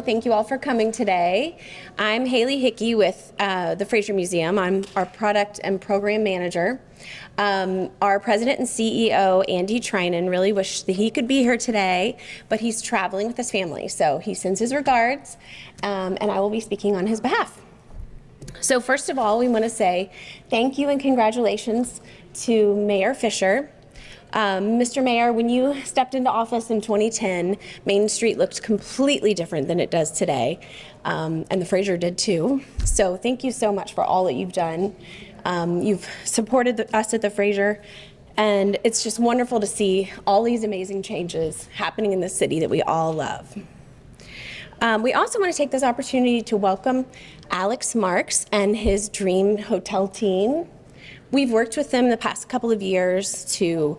Thank you all for coming today. I'm Haley Hickey with the Fraser Museum. I'm our product and program manager. Our president and CEO, Andy Trinan, really wished that he could be here today, but he's traveling with his family, so he sends his regards, and I will be speaking on his behalf. So first of all, we want to say thank you and congratulations to Mayor Fisher. Mr. Mayor, when you stepped into office in 2010, Main Street looked completely different than it does today, and the Fraser did too. So thank you so much for all that you've done. You've supported us at the Fraser, and it's just wonderful to see all these amazing changes happening in the city that we all love. We also want to take this opportunity to welcome Alex Marks and his Dream Hotel team. We've worked with them the past couple of years to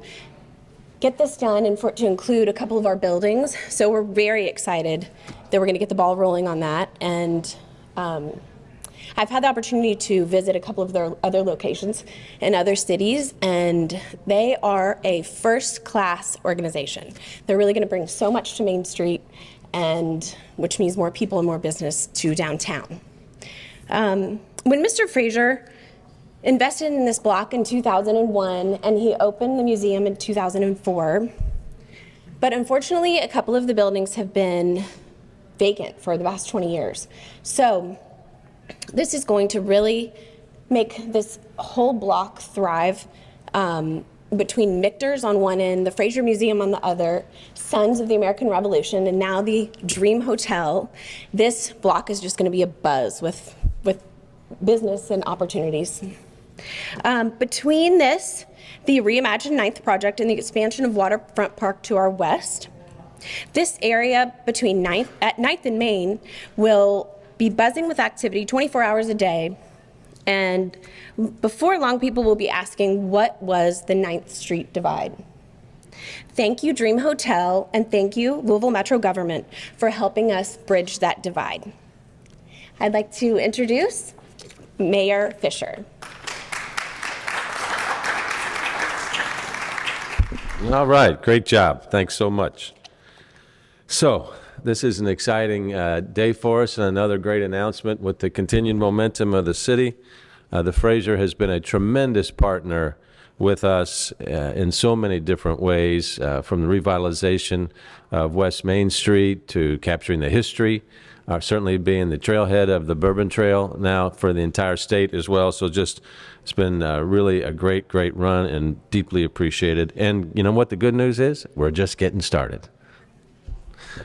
get this done and for it to include a couple of our buildings. So we're very excited that we're going to get the ball rolling on that. And I've had the opportunity to visit a couple of their other locations in other cities, and they are a first-class organization. They're really going to bring so much to Main Street, and which means more people and more business to downtown. When Mr. Fraser invested in this block in 2001, and he opened the museum in 2004. But unfortunately, a couple of the buildings have been vacant for the past 20 years. So this is going to really make this whole block thrive, between Michter's on one end, the Fraser Museum on the other, Sons of the American Revolution, and now the Dream Hotel. This block is just going to be a buzz with business and opportunities. Between this, the Reimagined 9th project and the expansion of Waterfront Park to our west, this area between 9th and Main will be buzzing with activity 24 hours a day. And before long, people will be asking, what was the 9th Street divide? Thank you, Dream Hotel, and thank you, Louisville Metro Government, for helping us bridge that divide. I'd like to introduce Mayor Fisher. All right, great job. Thanks so much. So this is an exciting day for us, and another great announcement with the continued momentum of the city. The Fraser has been a tremendous partner with us in so many different ways, from the revitalization of West Main Street to capturing the history, certainly being the trailhead of the Bourbon Trail now for the entire state as well. So just it's been really a great run and deeply appreciated. And you know what the good news is? We're just getting started.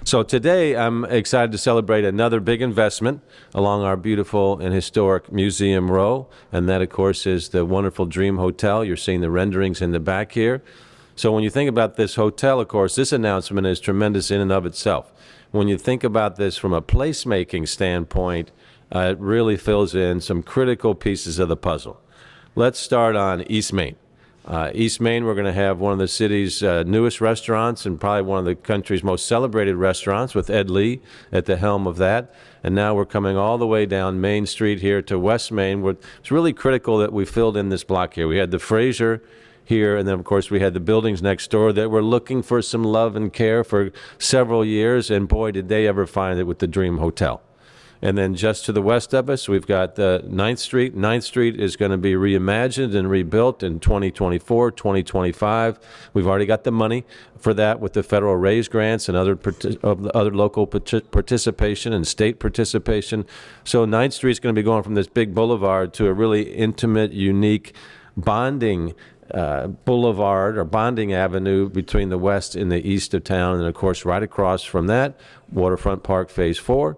So today I'm excited to celebrate another big investment along our beautiful and historic Museum Row, and that of course is the wonderful Dream Hotel. You're seeing the renderings in the back here. So when you think about this hotel, of course, this announcement is tremendous in and of itself. When you think about this from a placemaking standpoint, it really fills in some critical pieces of the puzzle. Let's start on East Main. East Main, we're going to have one of the city's newest restaurants and probably one of the country's most celebrated restaurants with Ed Lee at the helm of that. And now we're coming all the way down Main Street here to West Main. It's really critical that we filled in this block here. We had the Fraser here, and then of course we had the buildings next door that were looking for some love and care for several years, and boy did they ever find it with the Dream Hotel. And then just to the west of us, we've got 9th Street. 9th Street is going to be reimagined and rebuilt in 2024, 2025. We've already got the money for that with the federal raise grants and other local participation and state participation. So 9th Street is going to be going from this big boulevard to a really intimate, unique bonding boulevard or bonding avenue between the west and the east of town. And of course, right across from that, Waterfront Park Phase 4,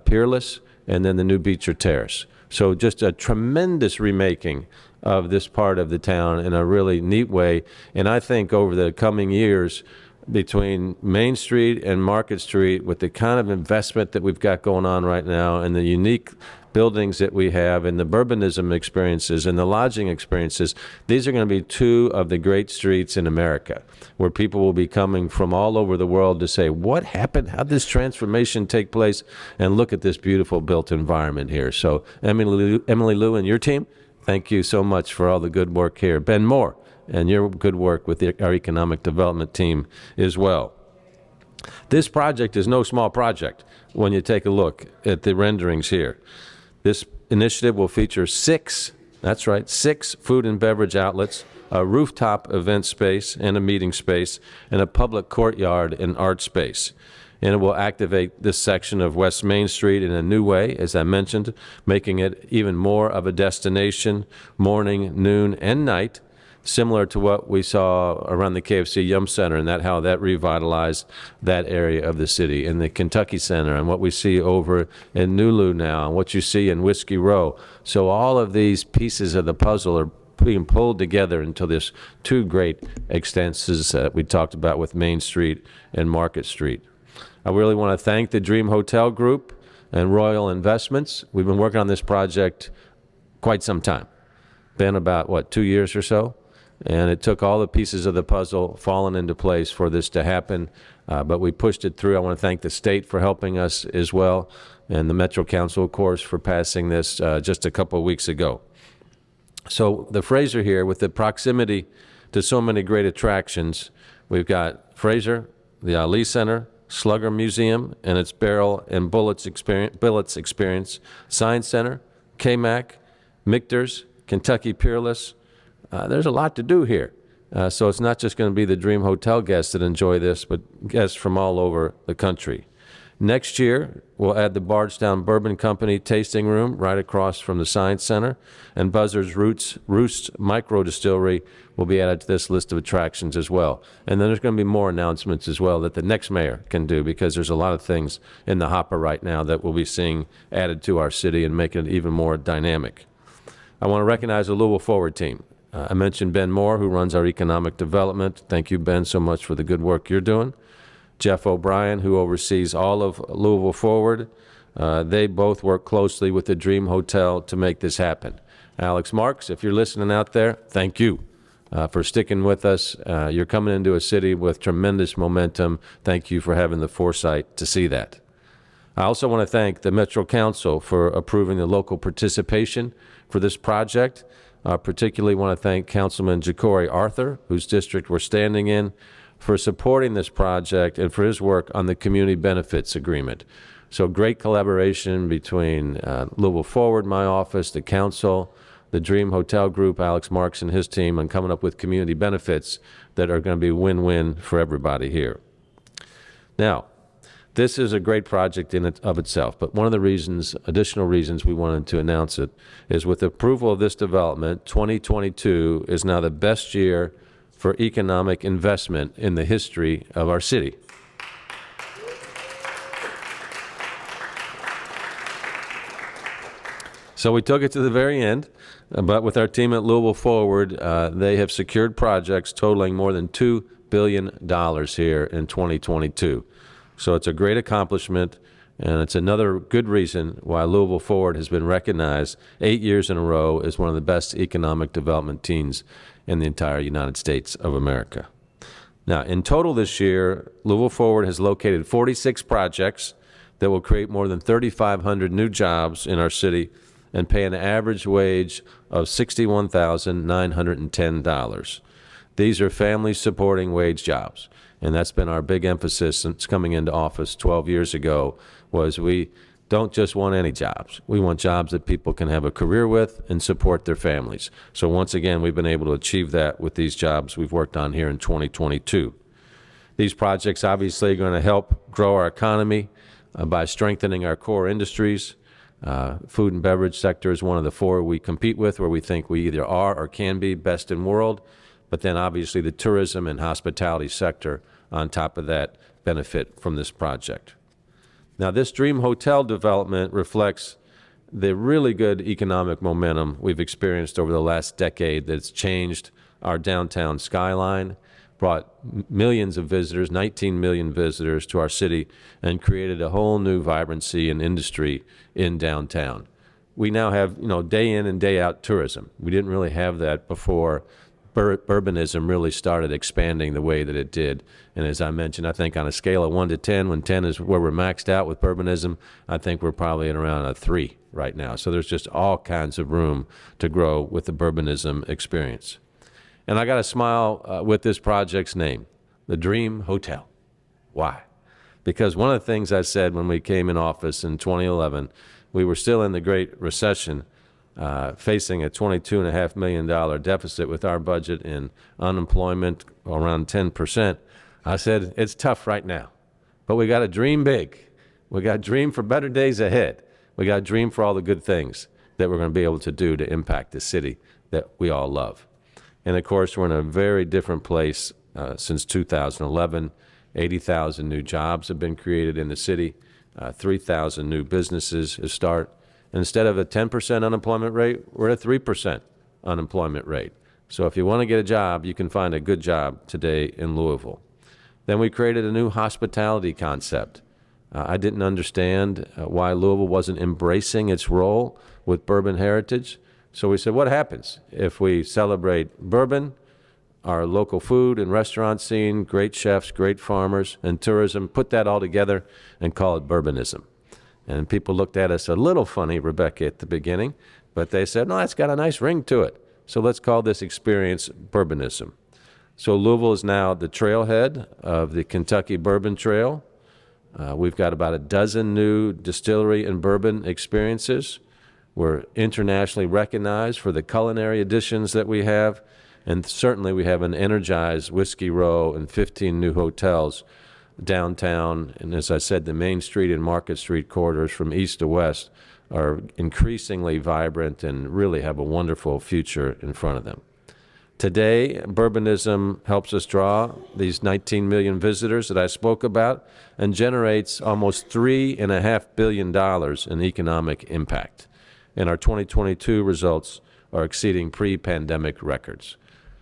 Peerless, and then the new Beecher Terrace. So just a tremendous remaking of this part of the town in a really neat way. And I think over the coming years, between Main Street and Market Street, with the kind of investment that we've got going on right now and the unique buildings that we have and the bourbonism experiences and the lodging experiences, these are going to be two of the great streets in America where people will be coming from all over the world to say, what happened? How did this transformation take place? And look at this beautiful built environment here. So Emily Lou and your team, thank you so much for all the good work here. Ben Moore and your good work with our economic development team as well. This project is no small project when you take a look at the renderings here. This initiative will feature that's right, 6 food and beverage outlets, a rooftop event space and a meeting space, and a public courtyard and art space. And it will activate this section of West Main Street in a new way, as I mentioned, making it even more of a destination, morning, noon, and night, similar to what we saw around the KFC Yum Center and how that revitalized that area of the city, and the Kentucky Center, and what we see over in Nulu now, and what you see in Whiskey Row. So all of these pieces of the puzzle are being pulled together into this 2 great extensions that we talked about with Main Street and Market Street. I really want to thank the Dream Hotel Group and Royal Investments. We've been working on this project quite some time. Been about, 2 years or so? And it took all the pieces of the puzzle falling into place for this to happen, but we pushed it through. I want to thank the state for helping us as well, and the Metro Council, of course, for passing this just a couple of weeks ago. So the Fraser here, with the proximity to so many great attractions, we've got Fraser, the Ali Center, Slugger Museum and its Barrel and Billets Experience, Science Center, KMAC, Michter's, Kentucky Peerless. There's a lot to do here. So it's not just going to be the Dream Hotel guests that enjoy this, but guests from all over the country. Next year, we'll add the Bardstown Bourbon Company tasting room right across from the Science Center, and Buzzard's Roost Micro Distillery will be added to this list of attractions as well. And then there's going to be more announcements as well that the next mayor can do, because there's a lot of things in the hopper right now that we'll be seeing added to our city and making it even more dynamic. I want to recognize the Louisville Forward team. I mentioned Ben Moore, who runs our economic development. Thank you, Ben, so much for the good work you're doing. Jeff O'Brien, who oversees all of Louisville Forward. They both work closely with the Dream Hotel to make this happen. Alex Marks, if you're listening out there, thank you for sticking with us. You're coming into a city with tremendous momentum. Thank you for having the foresight to see that. I also want to thank the Metro Council for approving the local participation for this project. Particularly want to thank Councilman Ja'Cory Arthur, whose district we're standing in, for supporting this project and for his work on the community benefits agreement. So great collaboration between Louisville Forward, my office, the council, the Dream Hotel Group, Alex Marks and his team, on coming up with community benefits that are going to be win-win for everybody here. Now, this is a great project in and of itself, but one of the additional reasons we wanted to announce it is, with approval of this development, 2022 is now the best year for economic investment in the history of our city. So we took it to the very end, but with our team at Louisville Forward, they have secured projects totaling more than $2 billion here in 2022. So it's a great accomplishment, and it's another good reason why Louisville Forward has been recognized 8 years in a row as one of the best economic development teams in the entire United States of America. Now, in total this year, Louisville Forward has located 46 projects that will create more than 3,500 new jobs in our city and pay an average wage of $61,910. These are family-supporting wage jobs. And that's been our big emphasis since coming into office 12 years ago, was we don't just want any jobs. We want jobs that people can have a career with and support their families. So once again, we've been able to achieve that with these jobs we've worked on here in 2022. These projects obviously are going to help grow our economy by strengthening our core industries. Food and beverage sector is one of the 4 we compete with, where we think we either are or can be best in world. But then obviously the tourism and hospitality sector on top of that benefit from this project. Now, this Dream Hotel development reflects the really good economic momentum we've experienced over the last decade that's changed our downtown skyline, brought millions of visitors, 19 million visitors to our city, and created a whole new vibrancy and industry in downtown. We now have, day in and day out tourism. We didn't really have that before urbanism really started expanding the way that it did. And as I mentioned, I think on a scale of 1 to 10, when 10 is where we're maxed out with urbanism, I think we're probably at around a 3 right now. So there's just all kinds of room to grow with the urbanism experience. And I got to smile with this project's name, the Dream Hotel. Why? Because one of the things I said when we came in office in 2011, we were still in the Great Recession, facing a $22.5 million deficit with our budget and unemployment around 10%. I said, it's tough right now, but we got to dream big. We got to dream for better days ahead. We got to dream for all the good things that we're going to be able to do to impact the city that we all love. And of course, we're in a very different place since 2011. 80,000 new jobs have been created in the city. 3,000 new businesses have started. Instead of a 10% unemployment rate, we're at a 3% unemployment rate. So if you want to get a job, you can find a good job today in Louisville. Then we created a new hospitality concept. I didn't understand why Louisville wasn't embracing its role with bourbon heritage. So we said, what happens if we celebrate bourbon, our local food and restaurant scene, great chefs, great farmers, and tourism, put that all together and call it bourbonism? And people looked at us a little funny, Rebecca, at the beginning, but they said, no, that's got a nice ring to it. So let's call this experience bourbonism. So Louisville is now the trailhead of the Kentucky Bourbon Trail. We've got about a dozen new distillery and bourbon experiences. We're internationally recognized for the culinary additions that we have, and certainly we have an energized Whiskey Row and 15 new hotels downtown. And as I said, the Main Street and Market Street corridors from east to west are increasingly vibrant and really have a wonderful future in front of them. Today, bourbonism helps us draw these 19 million visitors that I spoke about and generates almost $3.5 billion in economic impact. And our 2022 results are exceeding pre-pandemic records.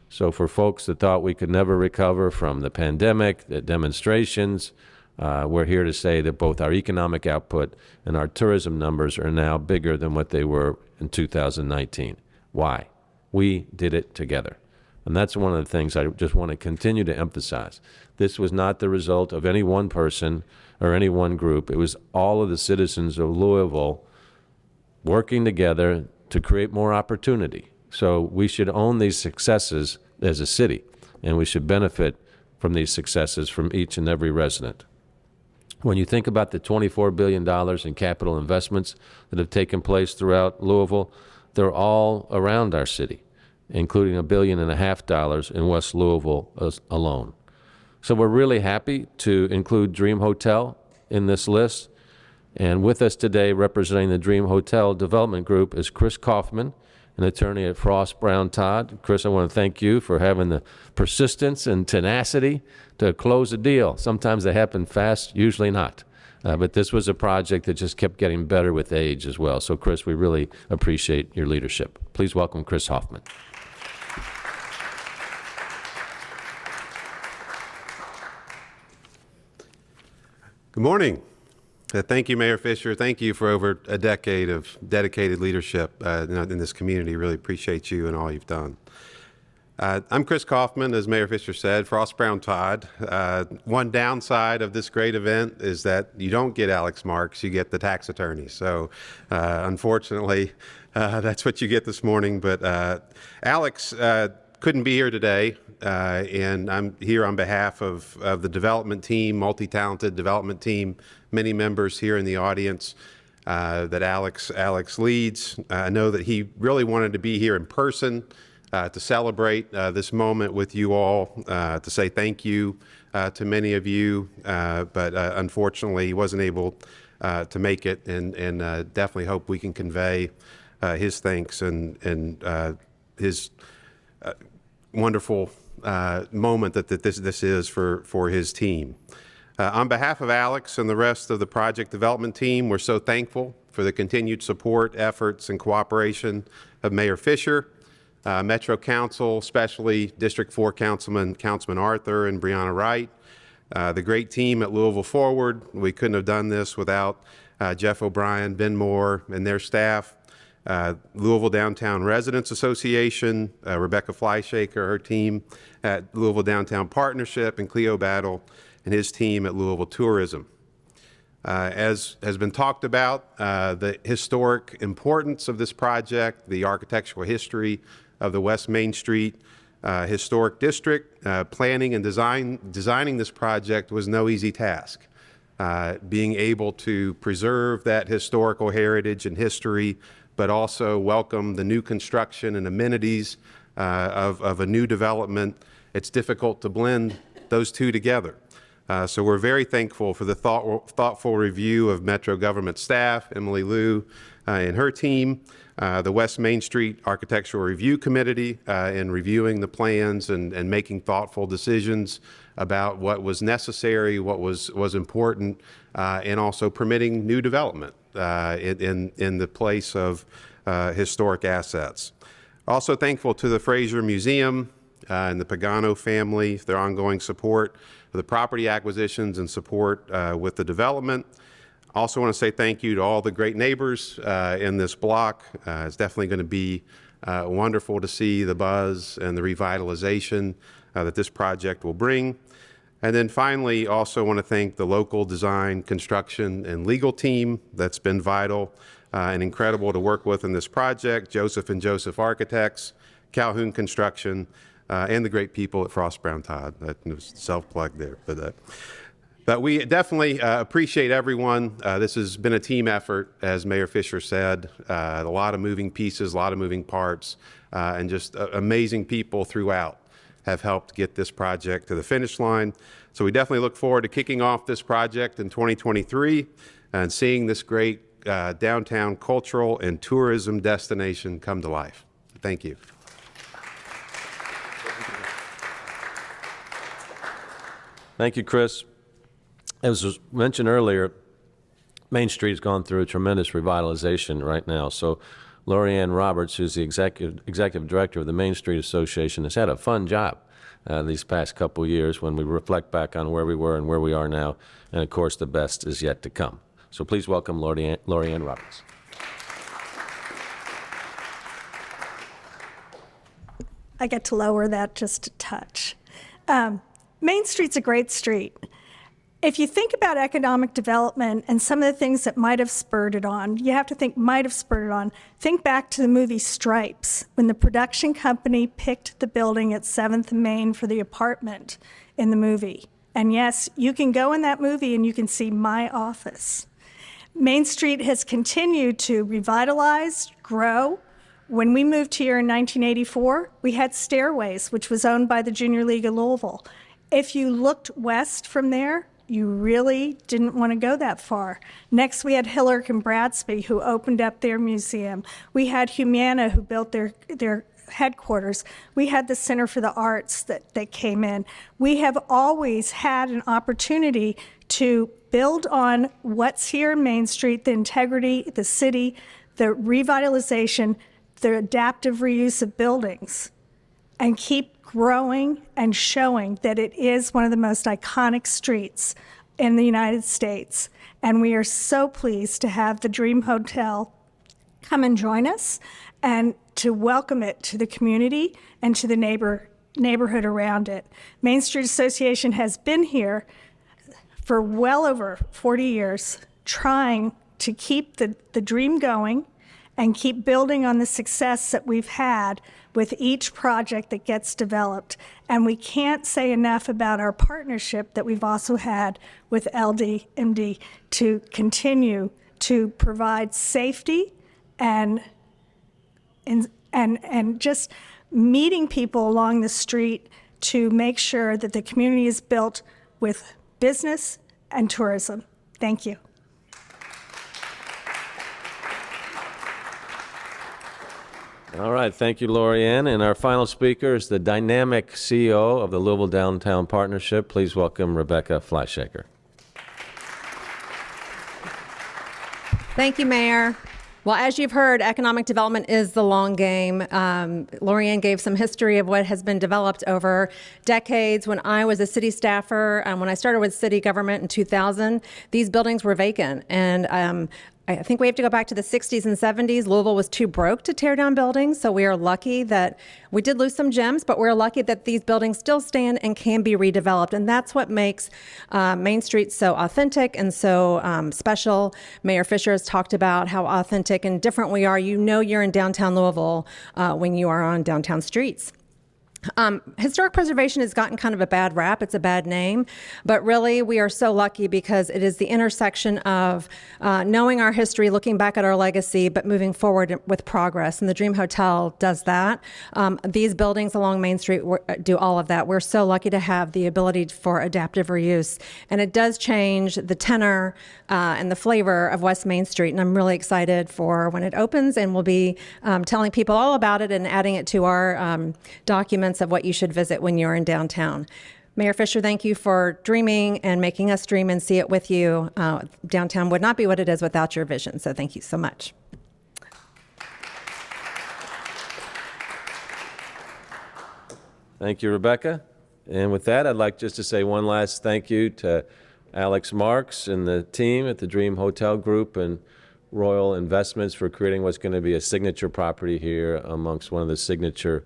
So for folks that thought we could never recover from the pandemic, the demonstrations, we're here to say that both our economic output and our tourism numbers are now bigger than what they were in 2019. Why? We did it together. And that's one of the things I just want to continue to emphasize. This was not the result of any one person or any one group. It was all of the citizens of Louisville working together to create more opportunity. So we should own these successes as a city, and we should benefit from these successes from each and every resident. When you think about the $24 billion in capital investments that have taken place throughout Louisville, they're all around our city, including $1.5 billion in West Louisville alone. So we're really happy to include Dream Hotel in this list. And with us today, representing the Dream Hotel Development Group, is Chris Kaufman, an attorney at Frost Brown Todd. Chris, I want to thank you for having the persistence and tenacity to close a deal. Sometimes they happen fast, usually not. But this was a project that just kept getting better with age as well. So, Chris, we really appreciate your leadership. Please welcome Chris Hoffman. Good morning. Thank you, Mayor Fisher. Thank you for over a decade of dedicated leadership in this community. Really appreciate you and all you've done. I'm Chris Kaufman, as Mayor Fisher said, Frost Brown Todd. One downside of this great event is that you don't get Alex Marks, you get the tax attorney. So unfortunately, that's what you get this morning. But Alex couldn't be here today, and I'm here on behalf of the development team, multi-talented development team, many members here in the audience that Alex leads. I know that he really wanted to be here in person to celebrate this moment with you all, to say thank you to many of you, but unfortunately he wasn't able to make it, and definitely hope we can convey his thanks and his wonderful moment that this is for his team. On behalf of Alex and the rest of the project development team, we're so thankful for the continued support, efforts, and cooperation of Mayor Fisher, Metro Council, especially District 4 Councilman Arthur and Brianna Wright, the great team at Louisville Forward. We couldn't have done this without Jeff O'Brien, Ben Moore, and their staff. Louisville Downtown Residents Association, Rebecca Fleischaker, her team at Louisville Downtown Partnership, and Cleo Battle and his team at Louisville Tourism. As has been talked about, the historic importance of this project, the architectural history of the West Main Street Historic District, planning and designing this project was no easy task. being able to preserve that historical heritage and history, but also welcome the new construction and amenities of a new development. It's difficult to blend those two together. So we're very thankful for the thoughtful review of Metro government staff, Emily Liu and her team, the West Main Street Architectural Review Committee in reviewing the plans and making thoughtful decisions about what was necessary, what was important, and also permitting new development in the place of historic assets. Also thankful to the Fraser Museum and the Pagano family for their ongoing support for the property acquisitions and support with the development. Also want to say thank you to all the great neighbors in this block. It's definitely going to be wonderful to see the buzz and the revitalization that this project will bring. And then finally, also want to thank the local design, construction, and legal team that's been vital and incredible to work with in this project, Joseph and Joseph Architects, Calhoun Construction, and the great people at Frost Brown Todd. That was self-plug there. But we definitely appreciate everyone. This has been a team effort, as Mayor Fisher said. A lot of moving pieces, a lot of moving parts, and just amazing people throughout have helped get this project to the finish line. So we definitely look forward to kicking off this project in 2023 and seeing this great downtown cultural and tourism destination come to life. Thank you. Thank you, Chris. As was mentioned earlier, Main Street has gone through a tremendous revitalization right now. So Lorianne Roberts, who's the executive director of the Main Street Association, has had a fun job these past couple years when we reflect back on where we were and where we are now. And of course, the best is yet to come. So please welcome Lorianne Roberts. I get to lower that just a touch. Main Street's a great street. If you think about economic development and some of the things that might have spurred it on, you have to think might have spurred it on. Think back to the movie Stripes, when the production company picked the building at 7th and Main for the apartment in the movie. And yes, you can go in that movie and you can see my office. Main Street has continued to revitalize, grow. When we moved here in 1984, we had Stairways, which was owned by the Junior League of Louisville. If you looked west from there, you really didn't want to go that far. Next, we had Hillerk and Bradsby, who opened up their museum. We had Humana, who built their headquarters. We had the Center for the Arts that came in. We have always had an opportunity to build on what's here in Main Street, the integrity, the city, the revitalization, the adaptive reuse of buildings, and keep growing and showing that it is one of the most iconic streets in the United States. And we are so pleased to have the Dream Hotel come and join us and to welcome it to the community and to the neighborhood around it. Main Street Association has been here for well over 40 years, trying to keep the dream going and keep building on the success that we've had with each project that gets developed. And we can't say enough about our partnership that we've also had with LDMD to continue to provide safety and just meeting people along the street to make sure that the community is built with business and tourism. Thank you. All right, thank you, Lorianne. And our final speaker is the dynamic CEO of the Louisville Downtown Partnership. Please welcome Rebecca Fleischaker. Thank you, Mayor. Well, as you've heard, economic development is the long game. Lorianne gave some history of what has been developed over decades. When I was a city staffer, when I started with city government in 2000, these buildings were vacant. And I think we have to go back to the 60s and 70s. Louisville was too broke to tear down buildings, so we are lucky that we did lose some gems, but we're lucky that these buildings still stand and can be redeveloped. And that's what makes Main Street so authentic and so special. Mayor Fisher has talked about how authentic and different we are. You know you're in downtown Louisville when you are on downtown streets. Historic preservation has gotten kind of a bad rap. It's a bad name, but really we are so lucky because it is the intersection of knowing our history, looking back at our legacy, but moving forward with progress. And the Dream Hotel does that. These buildings along Main Street do all of that. We're so lucky to have the ability for adaptive reuse. And it does change the tenor and the flavor of West Main Street. And I'm really excited for when it opens, and we'll be telling people all about it and adding it to our documents of what you should visit when you're in downtown. Mayor Fisher, thank you for dreaming and making us dream and see it with you. Downtown would not be what it is without your vision, so thank you so much. Thank you, Rebecca. And with that, I'd like just to say one last thank you to Alex Marks and the team at the Dream Hotel Group and Royal Investments for creating what's going to be a signature property here amongst one of the signature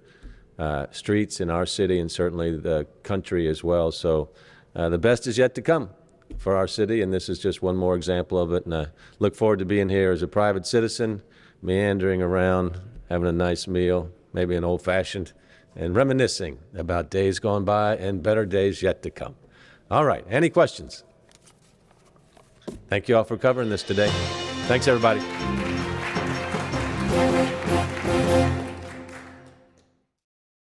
streets in our city and certainly the country as well. So the best is yet to come for our city, and this is just one more example of it. And I look forward to being here as a private citizen, meandering around, having a nice meal, maybe an old-fashioned, and reminiscing about days gone by and better days yet to come. All right, any questions? Thank you all for covering this today. Thanks, everybody.